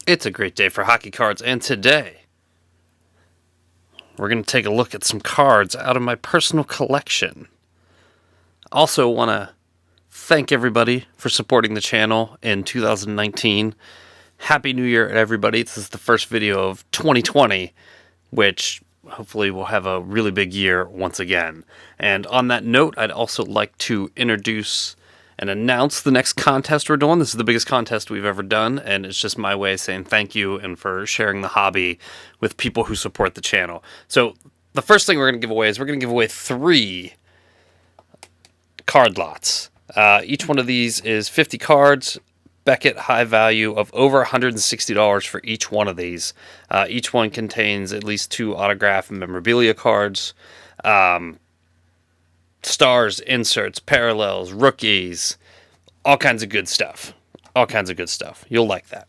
It's a great day for hockey cards, and today we're going to take a look at some cards out of my personal collection. Also want to thank everybody for supporting the channel in 2019. Happy New Year, everybody. This is the first video of 2020, which hopefully will have a really big year once again. And on that note, I'd also like to introduce and announce the next contest we're doing. This is the biggest contest we've ever done, and it's just my way of saying thank you and for sharing the hobby with people who support the channel. So the first thing we're going to give away is we're going to give away 3 card lots. Each one of these is 50 cards. Beckett high value of over $160 for each one of these. Each one contains at least 2 autograph and memorabilia cards. Stars, inserts, parallels, rookies, all kinds of good stuff. All kinds of good stuff. You'll like that.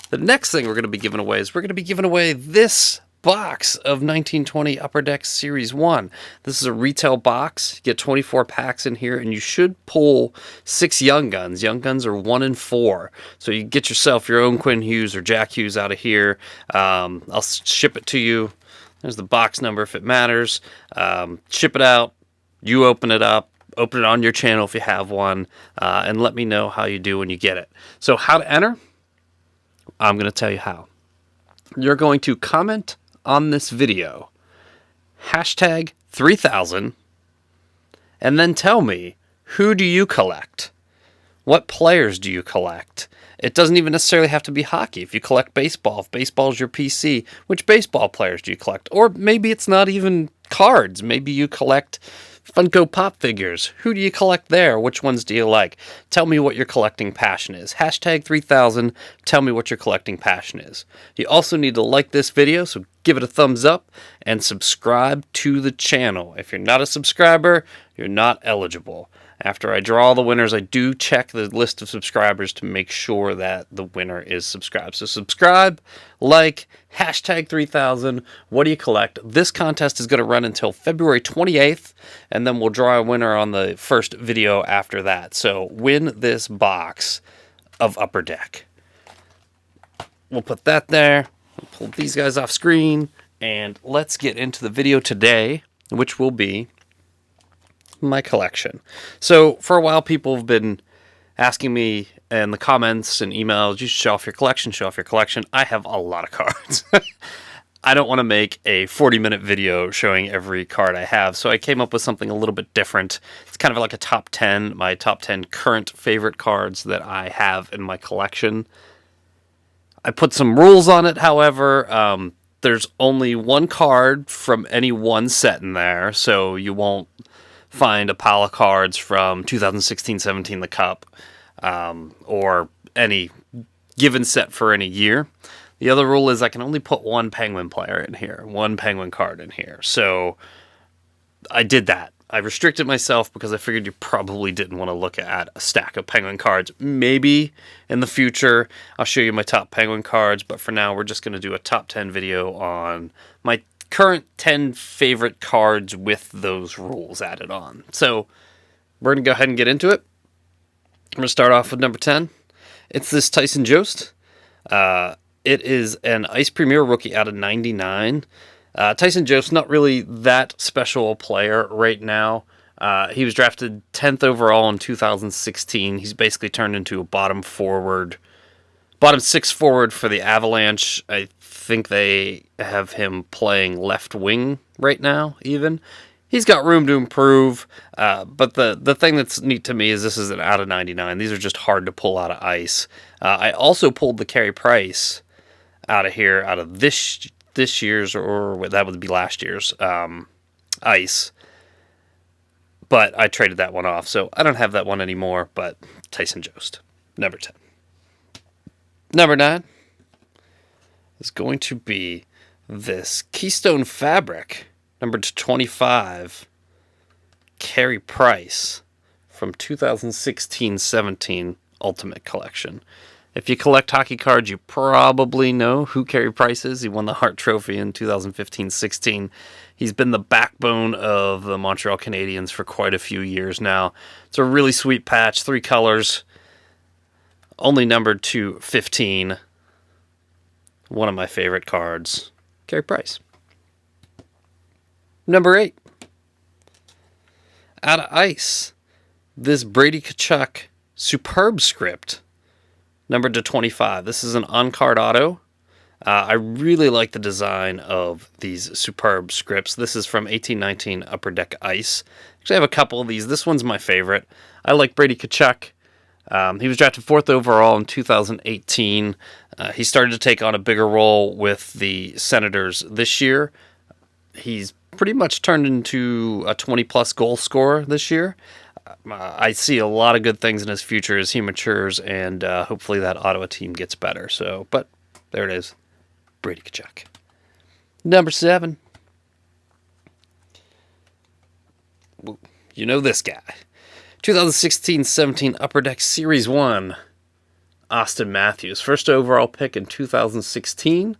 The next thing we're going to be giving away is we're going to be giving away this box of 1920 Upper Deck Series 1. This is a retail box. You get 24 packs in here, and you should pull 6 Young Guns. Young Guns are 1 in 4. So you get yourself your own Quinn Hughes or Jack Hughes out of here. I'll ship it to you. There's the box number if it matters. Ship it out. You open it up, open it on your channel if you have one, and let me know how you do when you get it. So how to enter? I'm going to tell you how. You're going to comment on this video, hashtag 3000, and then tell me, who do you collect? What players do you collect? It doesn't even necessarily have to be hockey. If you collect baseball, if baseball is your PC, which baseball players do you collect? Or maybe it's not even cards. Maybe you collect Funko Pop figures. Who do you collect there? Which ones do you like? Tell me what your collecting passion is. Hashtag 3000. Tell me what your collecting passion is. You also need to like this video, so give it a thumbs up and subscribe to the channel. If you're not a subscriber, you're not eligible. After I draw the winners, I do check the list of subscribers to make sure that the winner is subscribed. So subscribe, like, hashtag 3000. What do you collect? This contest is going to run until February 28th, and then we'll draw a winner on the first video after that. So win this box of Upper Deck. We'll put that there. We'll pull these guys off screen, and let's get into the video today, which will be my collection. So for a while, people have been asking me in the comments and emails, you should show off your collection, show off your collection. I have a lot of cards. I don't want to make a 40-minute video showing every card I have, so I came up with something a little bit different. It's kind of like a top 10, my top 10 current favorite cards that I have in my collection. I put some rules on it, however. There's only one card from any one set in there, so you won't find a pile of cards from 2016-17 the Cup, or any given set for any year. The other rule is I can only put one Penguin player in here, one Penguin card in here. So I did that. I restricted myself because I figured you probably didn't want to look at a stack of Penguin cards. Maybe in the future I'll show you my top Penguin cards, but for now we're just going to do a top 10 video on my current 10 favorite cards with those rules added on. So we're going to go ahead and get into it. I'm going to start off with number 10. It's this Tyson Jost. It is an Ice Premier rookie out of 99. Tyson Jost, not really that special a player right now. He was drafted 10th overall in 2016. He's basically turned into a bottom 6 forward for the Avalanche. I think they have him playing left wing right now, even. He's got room to improve, but the thing that's neat to me is this is an out of 99. These are just hard to pull out of ice. I also pulled the Carey Price out of here, out of this year's, or that would be last year's, ice. But I traded that one off, so I don't have that one anymore, but Tyson Jost, number 10. Number 9 is going to be this Keystone Fabric, number 25, Carey Price from 2016-17 Ultimate Collection. If you collect hockey cards, you probably know who Carey Price is. He won the Hart Trophy in 2015-16. He's been the backbone of the Montreal Canadiens for quite a few years now. It's a really sweet patch, 3 colors, only numbered to 15. One of my favorite cards. Carey Price. Number 8. Out of ice. This Brady Tkachuk Superb Script. Numbered to 25. This is an on-card auto. I really like the design of these Superb Scripts. This is from 1819 Upper Deck Ice. Actually, I have a couple of these. This one's my favorite. I like Brady Tkachuk. He was drafted 4th overall in 2018. He started to take on a bigger role with the Senators this year. He's pretty much turned into a 20-plus goal scorer this year. I see a lot of good things in his future as he matures, and hopefully that Ottawa team gets better. But there it is. Brady Tkachuk. Number 7. You know this guy. 2016-17 Upper Deck Series 1. Austin Matthews. First overall pick in 2016.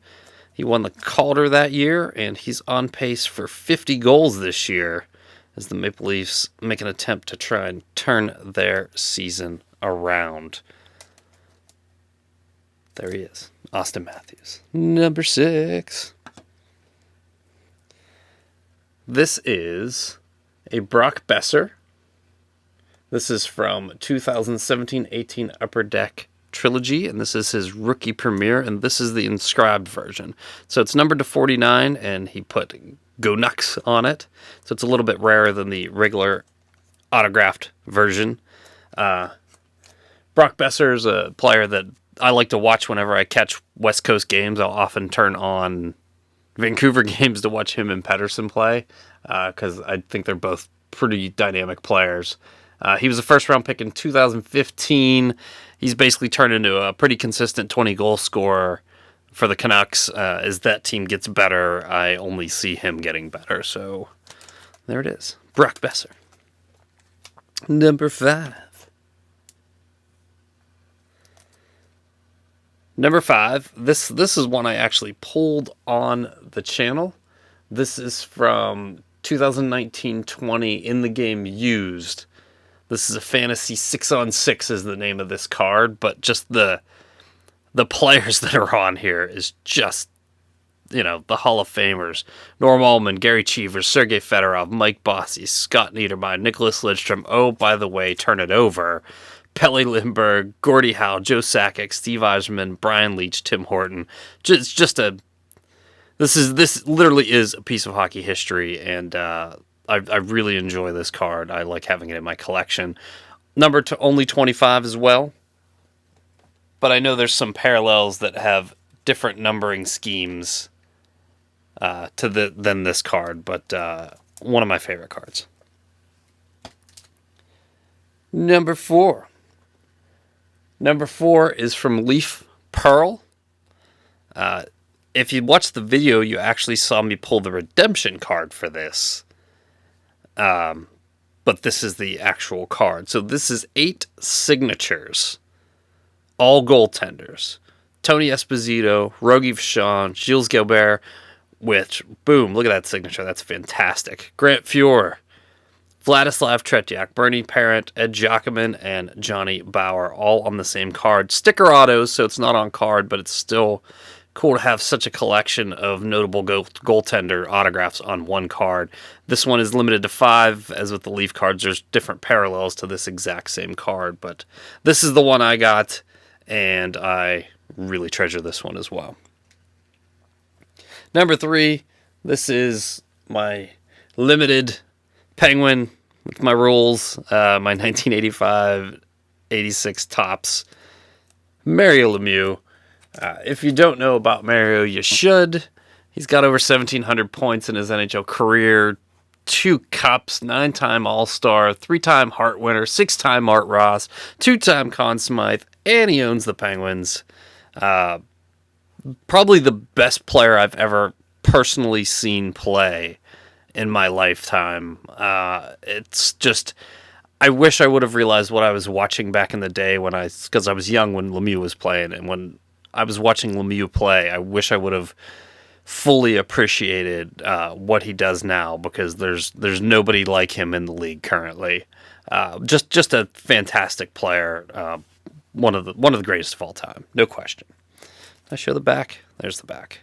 He won the Calder that year, and he's on pace for 50 goals this year as the Maple Leafs make an attempt to try and turn their season around. There he is. Austin Matthews. Number 6. This is a Brock Besser. This is from 2017-18 Upper Deck Trilogy, and this is his rookie premiere, and this is the inscribed version. So it's numbered to 49, and he put Go Nucks on it. So it's a little bit rarer than the regular autographed version. Brock Besser is a player that I like to watch whenever I catch West Coast games. I'll often turn on Vancouver games to watch him and Pettersson play because I think they're both pretty dynamic players. He was a first-round pick in 2015. He's basically turned into a pretty consistent 20-goal scorer for the Canucks. As that team gets better, I only see him getting better. So there it is. Brock Besser. Number 5. Number 5, this is one I actually pulled on the channel. This is from 2019-20 in the game Used. This is a fantasy 6-on-6 is the name of this card, but just the players that are on here is just, the Hall of Famers. Norm Allman, Gary Cheevers, Sergei Fedorov, Mike Bossy, Scott Niedermayer, Nicholas Lidstrom. Oh, by the way, turn it over. Pelle Lindbergh, Gordie Howe, Joe Sakic, Steve Yzerman, Brian Leetch, Tim Horton. This literally is a piece of hockey history, and I really enjoy this card. I like having it in my collection. Numbered to only 25 as well, but I know there's some parallels that have different numbering schemes than this card, but one of my favorite cards. Number 4. Number 4 is from Leaf Pearl. If you watched the video, you actually saw me pull the redemption card for this. But this is the actual card. So this is 8 signatures. All goaltenders. Tony Esposito, Rogie Vachon, Gilles Gilbert, which, boom, look at that signature. That's fantastic. Grant Fuhr, Vladislav Tretiak, Bernie Parent, Ed Giacomin, and Johnny Bauer, all on the same card. Sticker autos, so it's not on card, but it's still cool to have such a collection of notable goaltender autographs on one card. This one is limited to 5. As with the Leaf cards, there's different parallels to this exact same card, but this is the one I got, and I really treasure this one as well. Number 3, this is my limited Penguin with my rules, my 1985-86 Topps Mario Lemieux. If you don't know about Mario, you should. He's got over 1,700 points in his NHL career, 2 cups, 9-time All-Star, 3-time Hart winner, 6-time Art Ross, 2-time Conn Smythe, and he owns the Penguins. Probably the best player I've ever personally seen play in my lifetime. It's just, I wish I would have realized what I was watching back in the day because I was young when Lemieux was playing, and when I was watching Lemieux play, I wish I would have fully appreciated what he does now, because there's nobody like him in the league currently. Just a fantastic player, one of the greatest of all time, no question. I show the back. There's the back.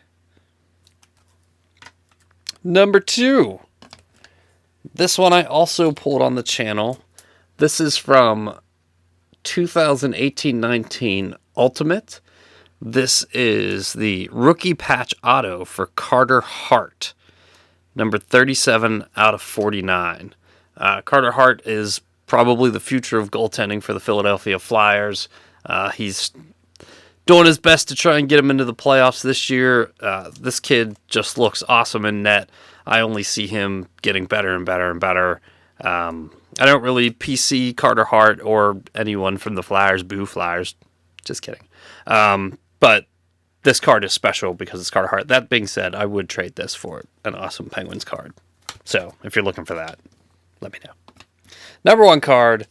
Number 2. This one I also pulled on the channel. This is from 2018-19 Ultimate. This is the rookie patch auto for Carter Hart. Number 37 out of 49. Carter Hart is probably the future of goaltending for the Philadelphia Flyers. He's doing his best to try and get him into the playoffs this year. This kid just looks awesome in net. I only see him getting better and better and better. I don't really PC Carter Hart or anyone from the Flyers. Boo Flyers. Just kidding. But this card is special because it's Carter Hart. That being said, I would trade this for an awesome Penguins card. So if you're looking for that, let me know. Number 1 card.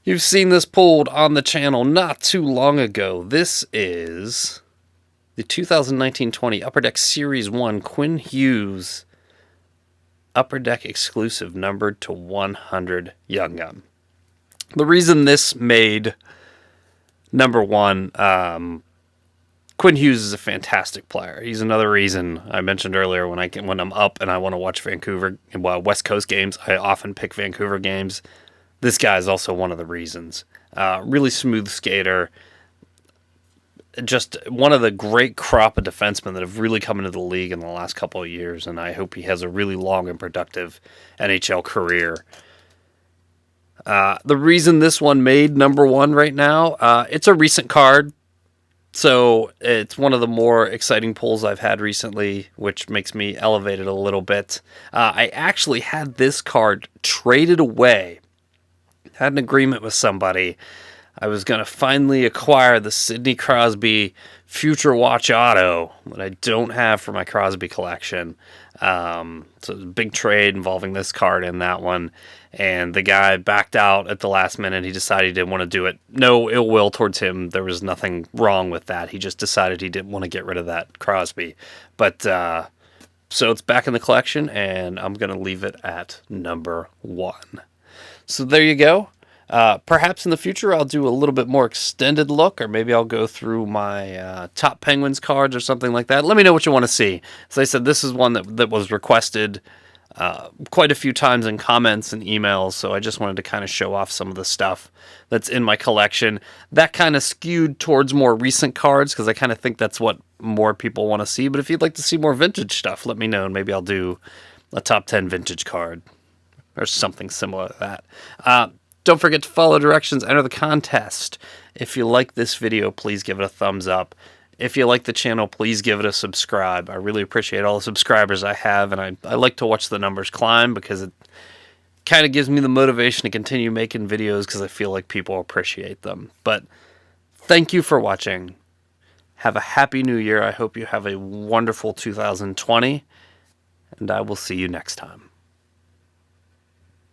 You've seen this pulled on the channel not too long ago. This is the 2019-20 Upper Deck Series 1 Quinn Hughes Upper Deck exclusive numbered to 100 Young Gun. The reason this made number 1, Quinn Hughes is a fantastic player. He's another reason I mentioned earlier when I'm up and I want to watch West Coast games, I often pick Vancouver games. This guy is also one of the reasons. Really smooth skater. Just one of the great crop of defensemen that have really come into the league in the last couple of years, and I hope he has a really long and productive NHL career. The reason this one made number 1 right now, it's a recent card. So it's one of the more exciting pulls I've had recently, which makes me elevate it a little bit. I actually had this card traded away. Had an agreement with somebody. I was going to finally acquire the Sidney Crosby Future Watch Auto that I don't have for my Crosby collection. So it was a big trade involving this card and that one. And the guy backed out at the last minute. He decided he didn't want to do it. No ill will towards him. There was nothing wrong with that. He just decided he didn't want to get rid of that Crosby. But so it's back in the collection, and I'm going to leave it at number 1. So there you go. Perhaps in the future I'll do a little bit more extended look, or maybe I'll go through my top Penguins cards or something like that. Let me know what you want to see. As I said, this is one that was requested quite a few times in comments and emails, so I just wanted to kind of show off some of the stuff that's in my collection. That kind of skewed towards more recent cards because I kind of think that's what more people want to see. But if you'd like to see more vintage stuff, let me know, and maybe I'll do a top 10 vintage card or something similar to that. Don't forget to follow directions, enter the contest. If you like this video, please give it a thumbs up. If you like the channel, please give it a subscribe. I really appreciate all the subscribers I have, and I like to watch the numbers climb because it kind of gives me the motivation to continue making videos because I feel like people appreciate them. But thank you for watching. Have a happy new year. I hope you have a wonderful 2020, and I will see you next time.